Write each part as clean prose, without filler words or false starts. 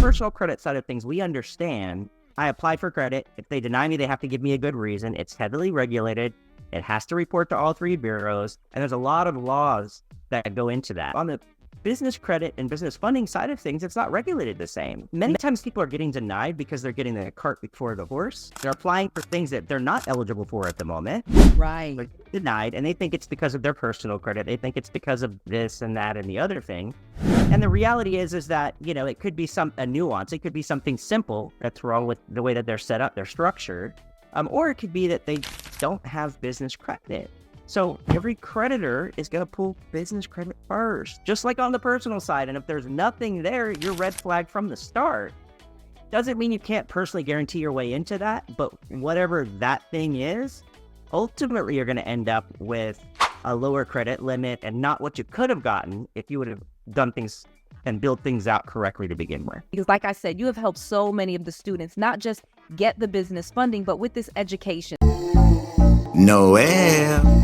personal credit side of things, we understand I apply for credit. If they deny me, they have to give me a good reason. It's heavily regulated. It has to report to all three bureaus. And there's a lot of laws that go into that. On the business credit and business funding side of things, it's not regulated the same. Many times people are getting denied because they're getting the cart before the horse. They're applying for things that they're not eligible for at the moment. Right. They're denied, and they think it's because of their personal credit. They think it's because of this and that and the other thing. And the reality is that, you know, it could be a nuance. It could be something simple that's wrong with the way that they're set up, they're structured. Or it could be that they don't have business credit. So every creditor is going to pull business credit first, just like on the personal side. And if there's nothing there, you're red flag from the start. Doesn't mean you can't personally guarantee your way into that, but whatever that thing is, ultimately you're going to end up with a lower credit limit and not what you could have gotten if you would have done things and build things out correctly to begin with. Because like I said, you have helped so many of the students not just get the business funding, but with this education. Noel.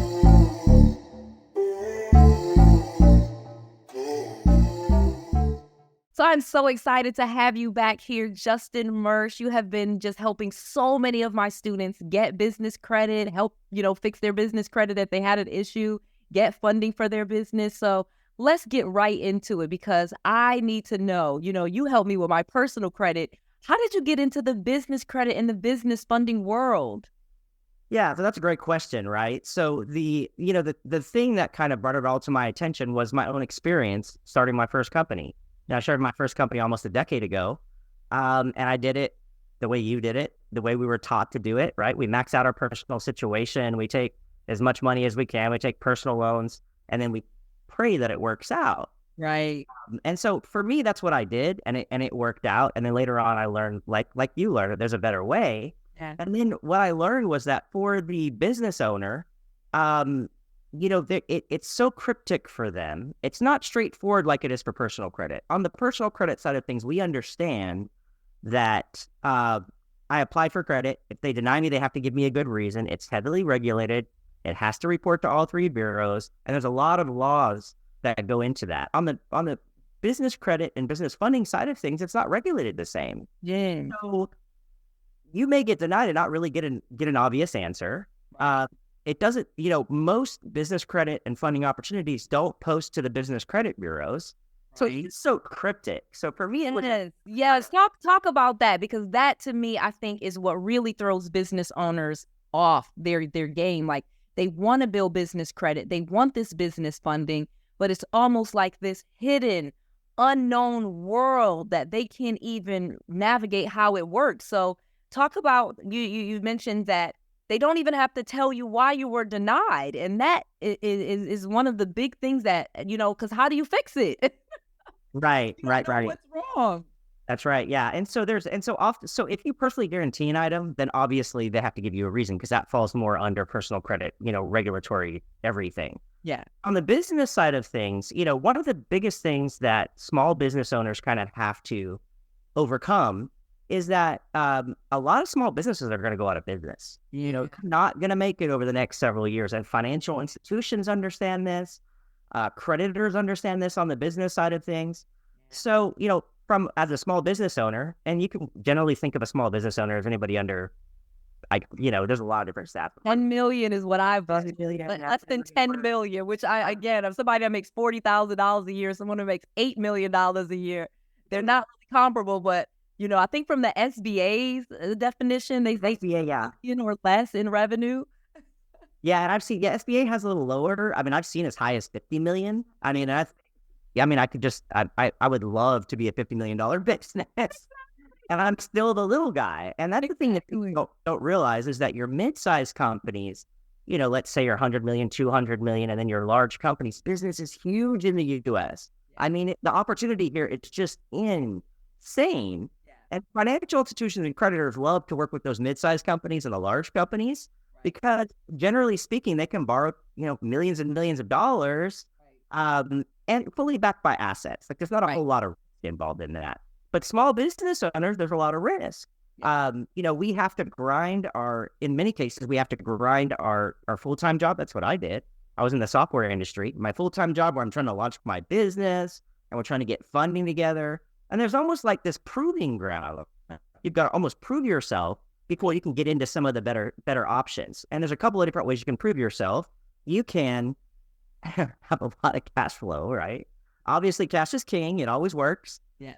So I'm so excited to have you back here, Justin Mersch. You have been just helping so many of my students get business credit, help, fix their business credit if they had an issue, get funding for their business. So let's get right into it because I need to know, you helped me with my personal credit. How did you get into the business credit and the business funding world? Yeah, so that's a great question, right? So the thing that kind of brought it all to my attention was my own experience starting my first company. Now, I started my first company almost a decade ago, and I did it the way you did it, the way we were taught to do it, right? We max out our personal situation. We take as much money as we can. We take personal loans, and then we pray that it works out. Right. And so for me, that's what I did, and it worked out. And then later on, I learned, like you learned, that there's a better way. Yeah. And then what I learned was that for the business owner, it's so cryptic for them. It's not straightforward like it is for personal credit. On the personal credit side of things, we understand that I apply for credit. If they deny me, they have to give me a good reason. It's heavily regulated. It has to report to all three bureaus. And there's a lot of laws that go into that. On the business credit and business funding side of things, it's not regulated the same. Yeah. So you may get denied and not really get an obvious answer. It doesn't, most business credit and funding opportunities don't post to the business credit bureaus. So it's so cryptic. So for me, it is. Yes, talk about that, because that to me, I think, is what really throws business owners off their game. Like, they want to build business credit. They want this business funding, but it's almost like this hidden, unknown world that they can't even navigate how it works. So talk about, you mentioned that they don't even have to tell you why you were denied. And that is one of the big things that, because how do you fix it? Right. What's wrong? That's right. Yeah. And so if you personally guarantee an item, then obviously they have to give you a reason, because that falls more under personal credit, regulatory everything. Yeah. On the business side of things, one of the biggest things that small business owners kind of have to overcome is that a lot of small businesses are going to go out of business. Not going to make it over the next several years. And financial institutions understand this. Creditors understand this on the business side of things. So, as a small business owner, and you can generally think of a small business owner as anybody under, there's a lot of different stats. 10 million is what I've done. Less than 10 million, which I'm somebody that makes $40,000 a year, someone who makes $8 million a year. They're not really comparable, but I think from the SBA's definition, they say or less in revenue. Yeah, and I've seen SBA has a little lower. I mean, I've seen as high as 50 million. I mean, I would love to be a $50 million business, and I'm still the little guy. And that's the thing that people don't realize is that your mid-sized companies, let's say you're 100 million, 200 million, and then your large companies, business is huge in the U.S. I mean, the opportunity here, it's just insane. And financial institutions and creditors love to work with those mid-sized companies and the large companies, because generally speaking, they can borrow, millions and millions of dollars, and fully backed by assets. Like, there's not a whole lot of risk involved in that. But small business owners, there's a lot of risk. We have to grind in many cases, we have to grind our full-time job. That's what I did. I was in the software industry. My full-time job, where I'm trying to launch my business and we're trying to get funding together. And there's almost like this proving ground. You've got to almost prove yourself before you can get into some of the better options. And there's a couple of different ways you can prove yourself. You can have a lot of cash flow, right? Obviously, cash is king. It always works. Yeah.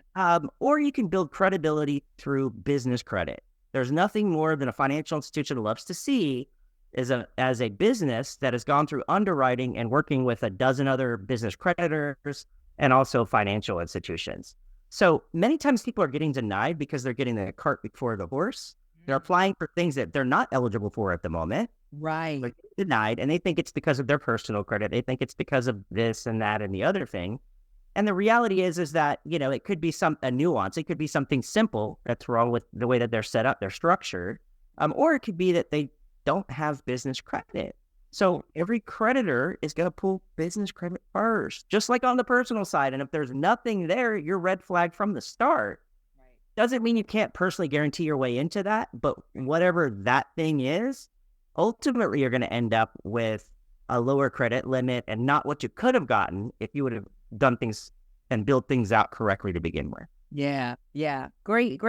Or you can build credibility through business credit. There's nothing more than a financial institution loves to see as a business that has gone through underwriting and working with a dozen other business creditors and also financial institutions. So many times people are getting denied because they're getting the cart before the horse. They're applying for things that they're not eligible for at the moment. Right. They're denied, and they think it's because of their personal credit. They think it's because of this and that and the other thing. And the reality is that, it could be a nuance. It could be something simple that's wrong with the way that they're set up, they're structured. Or it could be that they don't have business credit. So every creditor is going to pull business credit first, just like on the personal side. And if there's nothing there, you're red flagged from the start. Right. Doesn't mean you can't personally guarantee your way into that, but whatever that thing is, ultimately you're going to end up with a lower credit limit and not what you could have gotten if you would have done things and built things out correctly to begin with. Yeah. Great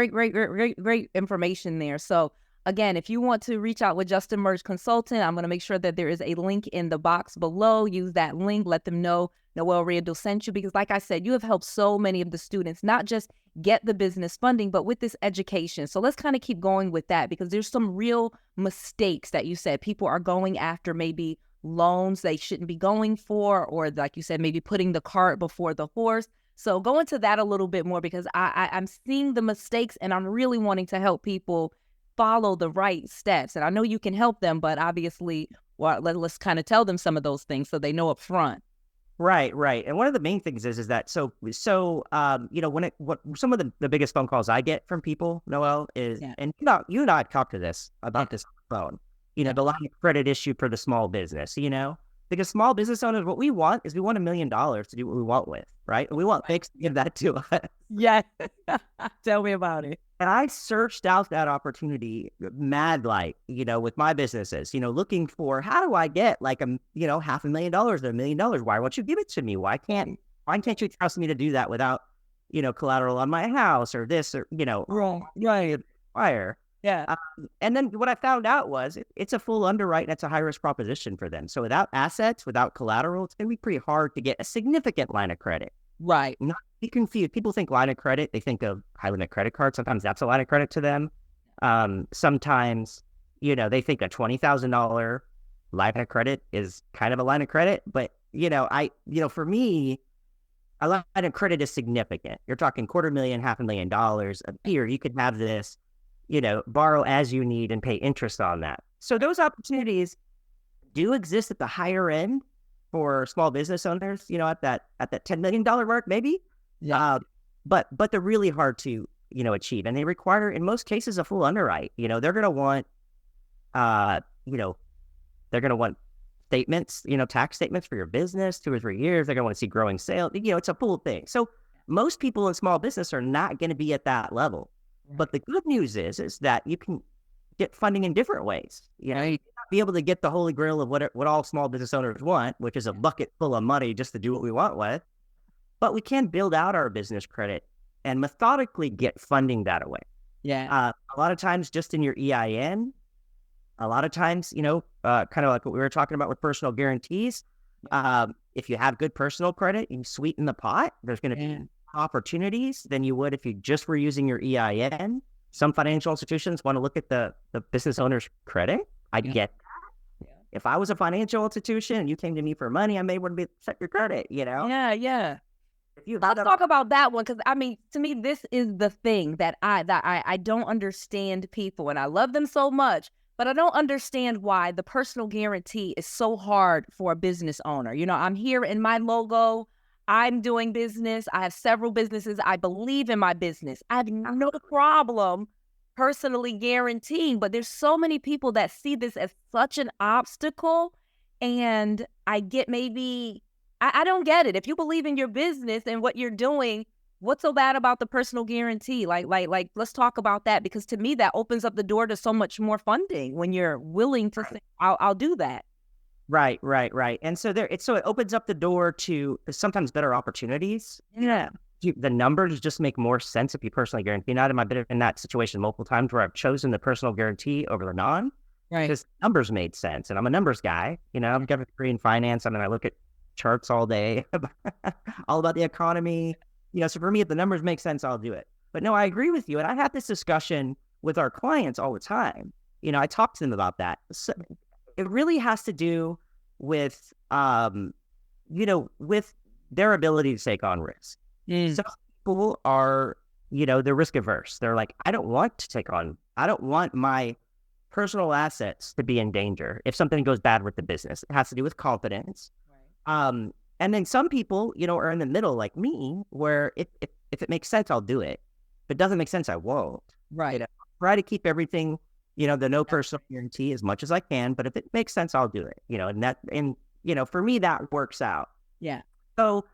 information there. So again, if you want to reach out with Justin Merge Consultant, I'm going to make sure that there is a link in the box below. Use that link. Let them know 𝗷𝗫𝗄𝗃 sent you, because like I said, you have helped so many of the students not just get the business funding, but with this education. So let's kind of keep going with that, because there's some real mistakes that you said people are going after, maybe loans they shouldn't be going for, or like you said, maybe putting the cart before the horse. So go into that a little bit more, because I'm seeing the mistakes and I'm really wanting to help people follow the right steps. And I know you can help them, but obviously, let's kind of tell them some of those things so they know up front. Right. And one of the main things is that some of the biggest phone calls I get from people, Noelle, is, and you and I talked to this about this phone, the line of credit issue for the small business, because small business owners, what we want is we want $1 million to do what we want with, right? We want banks to give that to us. Yeah. Tell me about it. And I searched out that opportunity with my businesses, looking for, how do I get $500,000 or $1 million? Why won't you give it to me? Why can't you trust me to do that without, collateral on my house or this or, right. Fire. Yeah. And then what I found out was it's a full underwrite and it's a high risk proposition for them. So without assets, without collateral, it's going to be pretty hard to get a significant line of credit. Right. Not be confused. People think line of credit, they think of high limit credit card. Sometimes that's a line of credit to them. Sometimes, they think a $20,000 line of credit is kind of a line of credit. But, for me, a line of credit is significant. You're talking $250,000, $500,000 a year. You could have this, borrow as you need and pay interest on that. So those opportunities do exist at the higher end for small business owners, at that $10 million mark, maybe. Yeah. But they're really hard to, achieve. And they require, in most cases, a full underwrite. They're going to want, statements, tax statements for your business, 2 or 3 years. They're going to want to see growing sales. It's a full thing. So most people in small business are not going to be at that level. But the good news is that you can get funding in different ways. You may not be able to get the holy grail of what all small business owners want, which is a bucket full of money just to do what we want with. But we can build out our business credit and methodically get funding that way. Yeah. A lot of times just in your EIN, a lot of times, kind of like what we were talking about with personal guarantees. If you have good personal credit, you sweeten the pot. There's going to be opportunities than you would if you just were using your EIN. Some financial institutions want to look at the business owner's credit. I get that. Yeah. If I was a financial institution and you came to me for money, I may want to set your credit, Yeah. Let's talk about that one, because to me, this is the thing that I don't understand people, and I love them so much, but I don't understand why the personal guarantee is so hard for a business owner. I'm here in my logo. I'm doing business. I have several businesses. I believe in my business. I have no problem personally guaranteeing, but there's so many people that see this as such an obstacle. And I get I don't get it. If you believe in your business and what you're doing, what's so bad about the personal guarantee? Like, let's talk about that, because to me, that opens up the door to so much more funding when you're willing to say, I'll do that. Right. And so it opens up the door to sometimes better opportunities. Yeah. the numbers just make more sense if you personally guarantee. Not in been in that situation multiple times where I've chosen the personal guarantee over the non, Right. because numbers made sense, and I'm a numbers guy. I've got a degree in finance. I look at charts all day, all about the economy. So for me, if the numbers make sense, I'll do it. But no, I agree with you, and I have this discussion with our clients all the time. I talk to them about that. So it really has to do with, with their ability to take on risk. Some people are, they're risk averse. They're like, I don't want my personal assets to be in danger if something goes bad with the business. It has to do with confidence. Right. And then some people, are in the middle like me, where if it makes sense, I'll do it. If it doesn't make sense, I won't. Right. Try to keep everything, the no personal guarantee as much as I can, but if it makes sense, I'll do it. And for me, that works out. Yeah. So,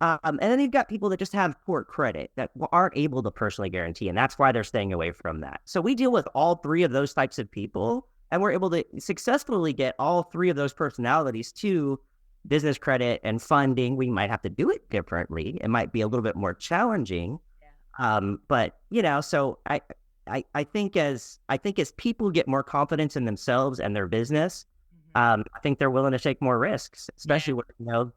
and then you've got people that just have poor credit that aren't able to personally guarantee, and that's why they're staying away from that. So we deal with all three of those types of people, and we're able to successfully get all three of those personalities to business credit and funding. We might have to do it differently. It might be a little bit more challenging. Yeah. But so I think as people get more confidence in themselves and their business, I think they're willing to take more risks, especially when,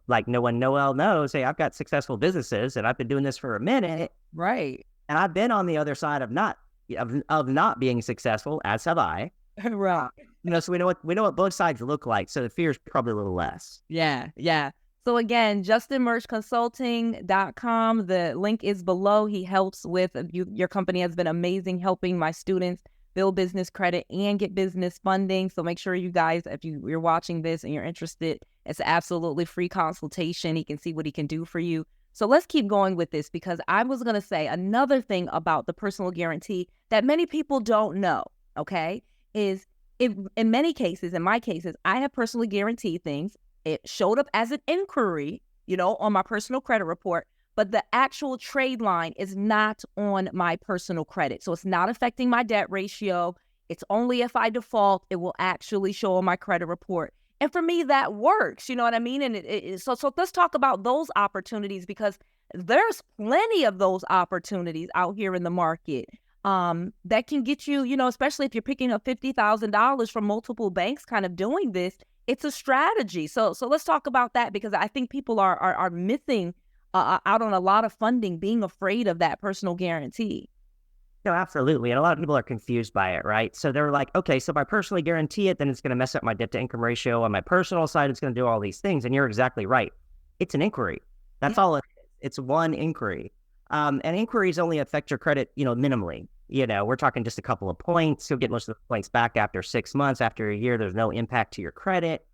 like Noel knows, hey, I've got successful businesses and I've been doing this for a minute. Right. And I've been on the other side of not being successful, as have I. Right. So we know what both sides look like. So the fear is probably a little less. Yeah. Yeah. So again, justinmerchconsulting.com. The link is below. He helps with your company has been amazing helping my students build business credit and get business funding. So make sure you guys, if you're watching this and you're interested, it's an absolutely free consultation. He can see what he can do for you. So let's keep going with this, because I was going to say another thing about the personal guarantee that many people don't know, okay, is in many cases, in my cases, I have personally guaranteed things. It showed up as an inquiry, on my personal credit report, but the actual trade line is not on my personal credit. So it's not affecting my debt ratio. It's only if I default, it will actually show on my credit report. And for me, that works. You know what I mean? And so let's talk about those opportunities, because there's plenty of those opportunities out here in the market that can get you, especially if you're picking up $50,000 from multiple banks kind of doing this. It's a strategy. So let's talk about that, because I think people are missing out on a lot of funding, being afraid of that personal guarantee. No, absolutely. And a lot of people are confused by it, right? So they're like, okay, so if I personally guarantee it, then it's going to mess up my debt to income ratio. On my personal side, it's going to do all these things. And you're exactly right. It's an inquiry. That's all it is. It's one inquiry. And inquiries only affect your credit, minimally. We're talking just a couple of points. You'll get most of the points back after 6 months. After a year, there's no impact to your credit.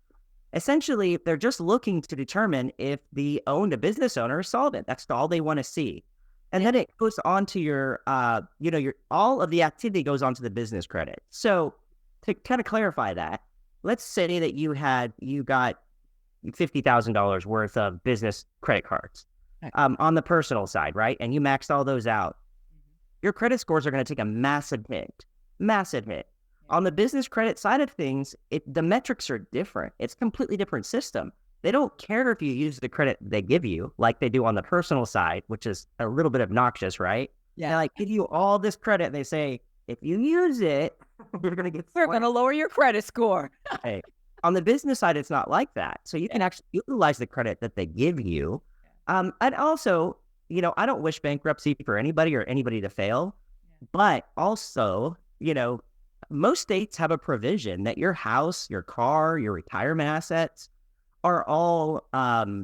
Essentially, they're just looking to determine if the business owner is solvent. That's all they want to see. And then it goes on to your all of the activity goes onto the business credit. So to kind of clarify that, let's say that you got $50,000 worth of business credit cards on the personal side, right? And you maxed all those out. Your credit scores are going to take a massive hit. On the business credit side of things, the metrics are different. It's a completely different system. They don't care if you use the credit they give you like they do on the personal side, which is a little bit obnoxious, right? Yeah. They give you all this credit. They say, if you use it, you're going to get We're going to lower your credit score. Hey, on the business side, it's not like that. So you can actually utilize the credit that they give you. And also, I don't wish bankruptcy for anybody or anybody to fail, but also, most states have a provision that your house, your car, your retirement assets are all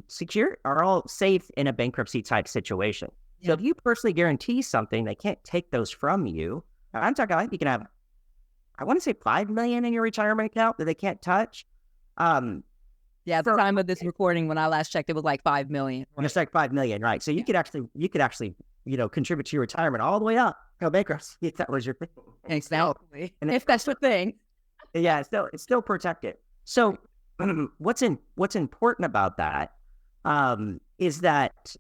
secure, are all safe in a bankruptcy type situation. Yeah. So if you personally guarantee something, they can't take those from you. I'm talking, I think you can have, I want to say $5 million in your retirement account that they can't touch. At the time of this recording, when I last checked, it was like $5 million. Right? It's like $5 million, right? So you could actually, contribute to your retirement all the way up. No bankruptcy, if that was your thing. Exactly. And if that's your thing. Yeah, it's still protected. So what's important about that is that,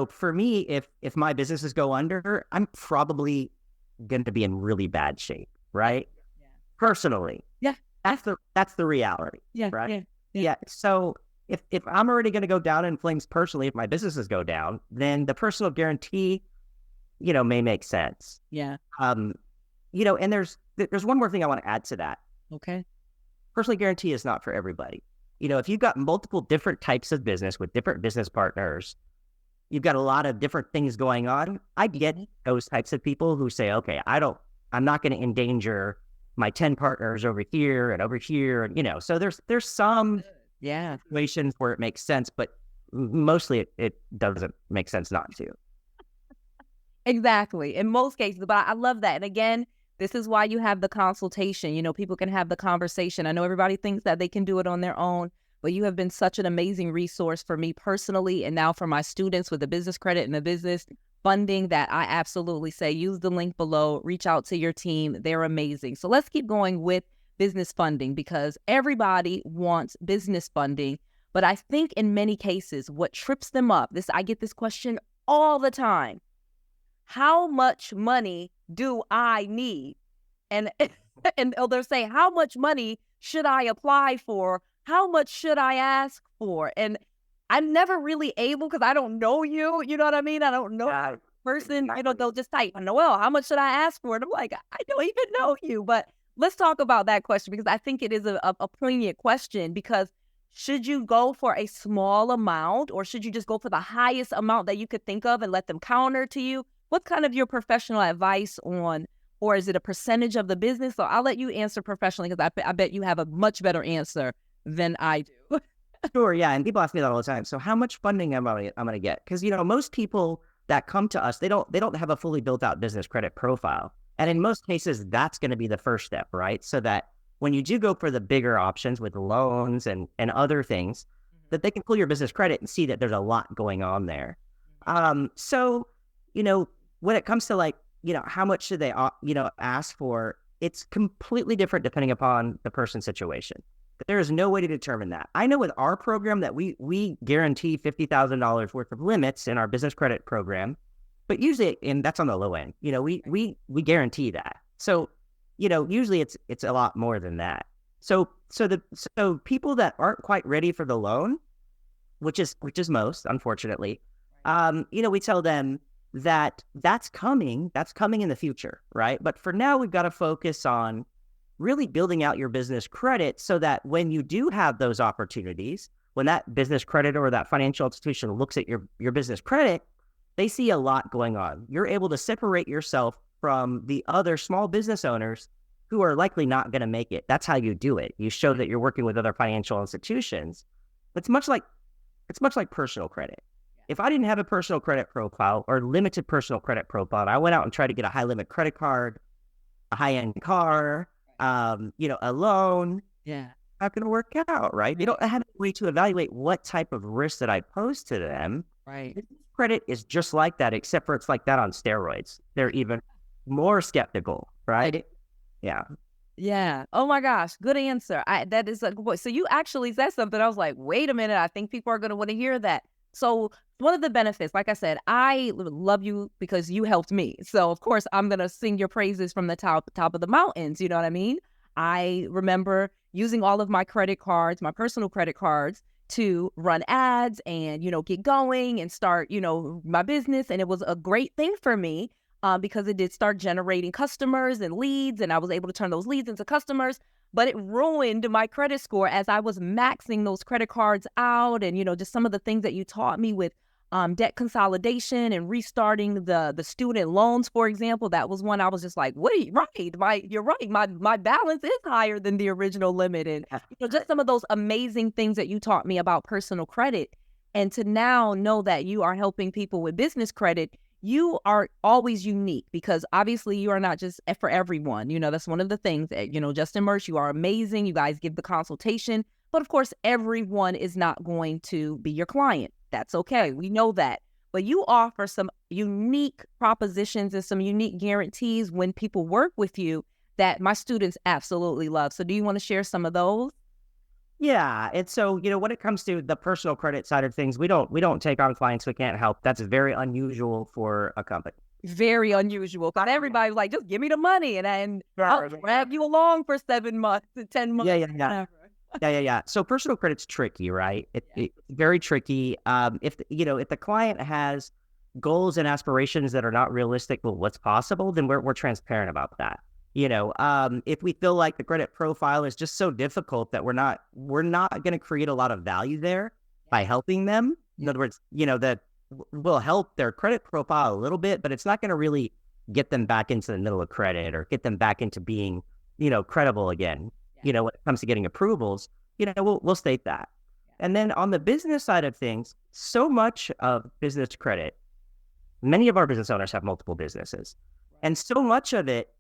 for me, if my businesses go under, I'm probably going to be in really bad shape, right? Yeah. Personally. Yeah. That's the reality. Yeah. Right. Yeah. Yeah. So if I'm already going to go down in flames personally, if my businesses go down, then the personal guarantee, may make sense. Yeah. And there's one more thing I want to add to that. Okay. Personal guarantee is not for everybody. If you've got multiple different types of business with different business partners, you've got a lot of different things going on. I get those types of people who say, okay, I'm not going to endanger my 10 partners over here and over here. And, so there's some situations where it makes sense, but mostly it doesn't make sense not to. Exactly. In most cases, but I love that. And again, this is why you have the consultation. People can have the conversation. I know everybody thinks that they can do it on their own, but you have been such an amazing resource for me personally, and now for my students with the business credit and the business funding, that I absolutely say use the link below, reach out to your team. They're amazing. So let's keep going with business funding, because everybody wants business funding. But I think in many cases, what trips them up, I get this question all the time: how much money do I need? And they'll say, how much money should I apply for? How much should I ask for? And I'm never really able, because I don't know you. You know what I mean? I don't know that person. They'll just type, Noelle, how much should I ask for? And I'm like, I don't even know you. But let's talk about that question, because I think it is a poignant question. Because should you go for a small amount, or should you just go for the highest amount that you could think of and let them counter to you? What's kind of your professional advice on, or is it a percentage of the business? So I'll let you answer professionally, because I bet you have a much better answer than I do. Sure, yeah. And people ask me that all the time. So how much funding am I going to get? Because, most people that come to us, they don't have a fully built out business credit profile. And in most cases, that's going to be the first step, right? So that when you do go for the bigger options with loans and other things, that they can pull your business credit and see that there's a lot going on there. So, when it comes to how much should they, ask for, it's completely different depending upon the person's situation. There is no way to determine that. I know with our program that we guarantee $50,000 worth of limits in our business credit program, but usually, and that's on the low end, we guarantee that. So, usually it's a lot more than that. So people that aren't quite ready for the loan, which is most, unfortunately, we tell them that's coming in the future, right? But for now, we've got to focus on really building out your business credit so that when you do have those opportunities, when that business credit or that financial institution looks at your business credit, they see a lot going on. You're able to separate yourself from the other small business owners who are likely not going to make it. That's how you do it. You show that you're working with other financial institutions. It's much like personal credit. If I didn't have a personal credit profile or limited personal credit profile, and I went out and tried to get a high limit credit card, a high end car, a loan, not going to work out, right? They don't have a way to evaluate what type of risk that I pose to them. Right. Credit is just like that, except for it's like that on steroids. They're even more skeptical, right? Yeah. Yeah. Oh my gosh. Good answer. That is a good point. So you actually said something. I was like, wait a minute. I think people are going to want to hear that. So one of the benefits, like I said, I love you because you helped me. So of course I'm going to sing your praises from the top of the mountains. You know what I mean? I remember using all of my credit cards, my personal credit cards, to run ads and, get going and start, my business. And it was a great thing for me because it did start generating customers and leads, and I was able to turn those leads into customers. But it ruined my credit score as I was maxing those credit cards out, and, just some of the things that you taught me with debt consolidation and restarting the student loans, for example. That was one I was just like, wait, you're right. My balance is higher than the original limit. And, just some of those amazing things that you taught me about personal credit. And to now know that you are helping people with business credit, you are always unique, because obviously you are not just for everyone. That's one of the things that, Justin Merch, you are amazing. You guys give the consultation, but of course, everyone is not going to be your client. That's okay. We know that. But you offer some unique propositions and some unique guarantees when people work with you that my students absolutely love. So do you want to share some of those? Yeah. And so, when it comes to the personal credit side of things, we don't take on clients we can't help. That's very unusual for a company. Very unusual. Not everybody's like, just give me the money and I'll grab you along for 7 months to 10 months. Yeah. Yeah. So personal credit's tricky, right? It's very tricky. If if the client has goals and aspirations that are not realistic with what's possible, then we're transparent about that. If we feel like the credit profile is just so difficult that we're not going to create a lot of value there by helping them. In other words, that will help their credit profile a little bit, but it's not going to really get them back into the middle of credit or get them back into being, credible again. When it comes to getting approvals, we'll state that. And then on the business side of things, so much of business credit, many of our business owners have multiple businesses. And so much of it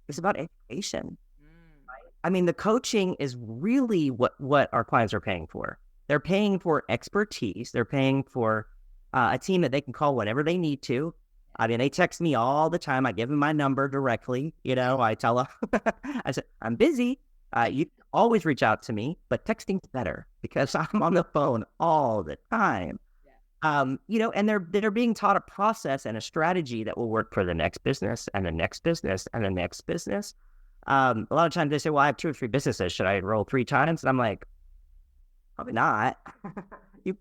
is about education. Right? I mean, the coaching is really what our clients are paying for. They're paying for expertise. They're paying for a team that they can call whenever they need to. I mean, they text me all the time. I give them my number directly. I tell them, I said, I'm busy. You can always reach out to me, but texting's better because I'm on the phone all the time. And they're being taught a process and a strategy that will work for the next business and the next business and the next business. A lot of times they say, well, I have 2 or 3 businesses. Should I enroll 3 times? And I'm like, probably not.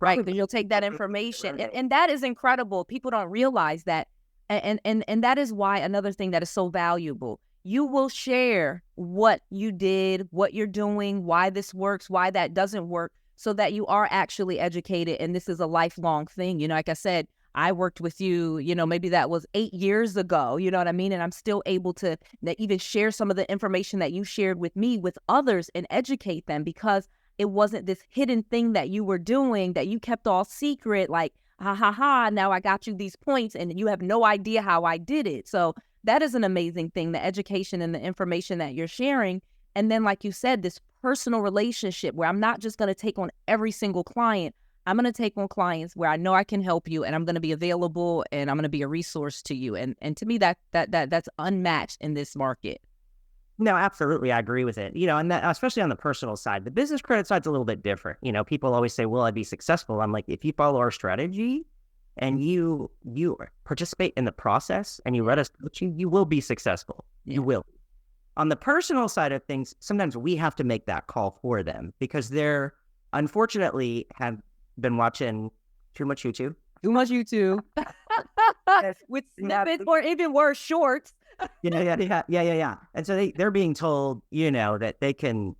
Right, because you'll take that information. And that is incredible. People don't realize that. And that is why another thing that is so valuable. You will share what you did, what you're doing, why this works, why that doesn't work, so that you are actually educated. And this is a lifelong thing. Like I said, I worked with you, maybe that was 8 years ago, you know what I mean? And I'm still able to even share some of the information that you shared with me with others and educate them, because it wasn't this hidden thing that you were doing that you kept all secret, like, now I got you these points and you have no idea how I did it. So that is an amazing thing, the education and the information that you're sharing. And then, like you said, this personal relationship where I'm not just going to take on every single client. I'm going to take on clients where I know I can help you, and I'm going to be available, and I'm going to be a resource to you. And to me, that's unmatched in this market. No, absolutely. I agree with it. And that, especially on the personal side, the business credit side's a little bit different. People always say, will I be successful? I'm like, if you follow our strategy and you participate in the process and you let us coach you, you will be successful. Yeah. You will. On the personal side of things, sometimes we have to make that call for them because they're unfortunately have been watching too much YouTube. With snippets or even worse, shorts. Yeah. And so they're being told, that they can,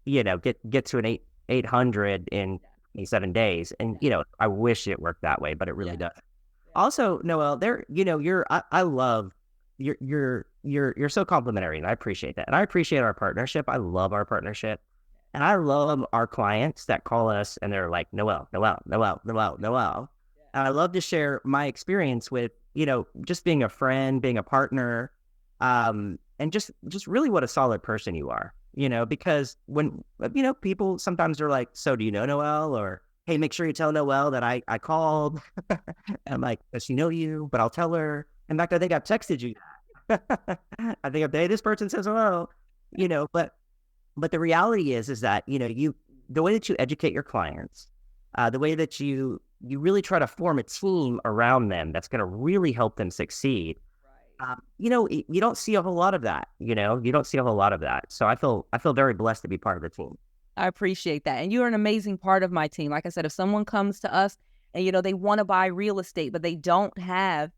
get to an 800 in 7 days. And, I wish it worked that way, but it really does. Also, Noelle, I love you're so complimentary, and I appreciate that. And I appreciate our partnership. I love our partnership. And I love our clients that call us and they're like, Noelle. And I love to share my experience with, just being a friend, being a partner, and just really what a solid person you are, because when, people sometimes are like, so do you know Noelle? Or, hey, make sure you tell Noelle that I called. And I'm like, does she know you? But I'll tell her. In fact, I think I've texted you. I think this person says hello, but the reality is that, the way that you educate your clients, the way that you really try to form a team around them that's going to really help them succeed. Right. You don't see a whole lot of that. You don't see a whole lot of that. So I feel very blessed to be part of the team. I appreciate that. And you're an amazing part of my team. Like I said, if someone comes to us and, they want to buy real estate, but they don't have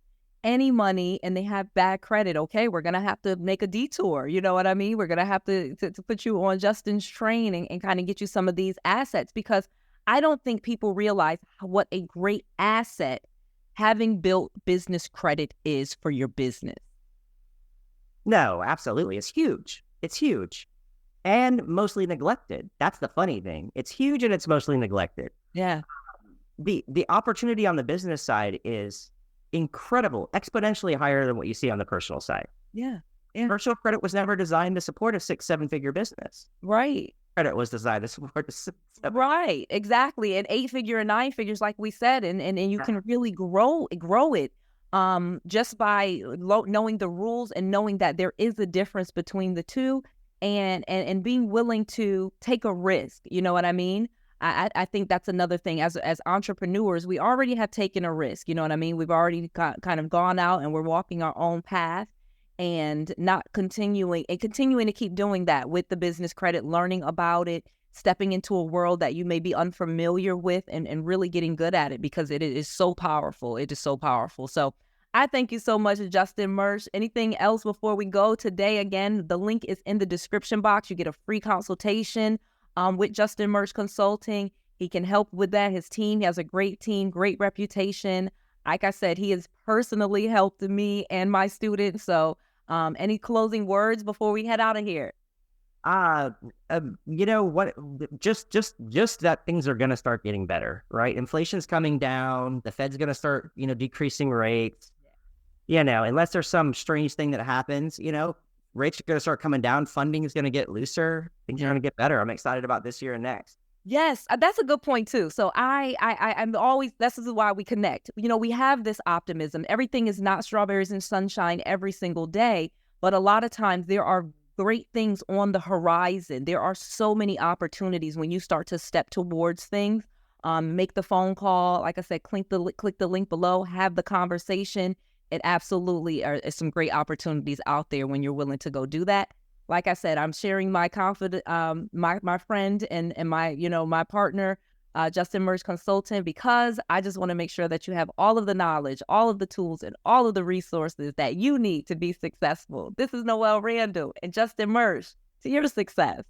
any money and they have bad credit, okay, we're going to have to make a detour. You know what I mean? We're going to have to put you on Justin's train and kind of get you some of these assets, because I don't think people realize what a great asset having built business credit is for your business. No, absolutely. It's huge. It's huge. And mostly neglected. That's the funny thing. It's huge and it's mostly neglected. Yeah. The opportunity on the business side is incredible, exponentially higher than what you see on the personal side. Yeah. Personal credit was never designed to support a 6-7-figure business. Right. Credit was designed to support a Right. Exactly. And 8-figure and 9 figures, like we said, and you can really grow it just by knowing the rules and knowing that there is a difference between the two, and being willing to take a risk. You know what I mean? I think that's another thing. As entrepreneurs, we already have taken a risk. You know what I mean? We've already kind of gone out and we're walking our own path. and not continuing to keep doing that with the business credit, learning about it, stepping into a world that you may be unfamiliar with, and really getting good at it, because it is so powerful. It is so powerful. So I thank you so much, Justin Mersch. Anything else before we go today? Again, the link is in the description box. You get a free consultation with Justin Mersch Consulting. He can help with that. His team, he has a great team, great reputation. Like I said, he has personally helped me and my students. So any closing words before we head out of here? You know what? Just that things are going to start getting better, right? Inflation's coming down. The Fed's going to start, decreasing rates. Unless there's some strange thing that happens, rates are going to start coming down. Funding is going to get looser. Things are going to get better. I'm excited about this year and next. Yes, that's a good point too. So I'm always, this is why we connect. We have this optimism. Everything is not strawberries and sunshine every single day, but a lot of times there are great things on the horizon. There are so many opportunities when you start to step towards things. Make the phone call. Like I said, click the link below, have the conversation. It absolutely is some great opportunities out there when you're willing to go do that. Like I said, I'm sharing my confidence, my friend and my, my partner, Justin Mersch Consulting, because I just want to make sure that you have all of the knowledge, all of the tools, and all of the resources that you need to be successful. This is Noelle Randall and Justin Mersch, to your success.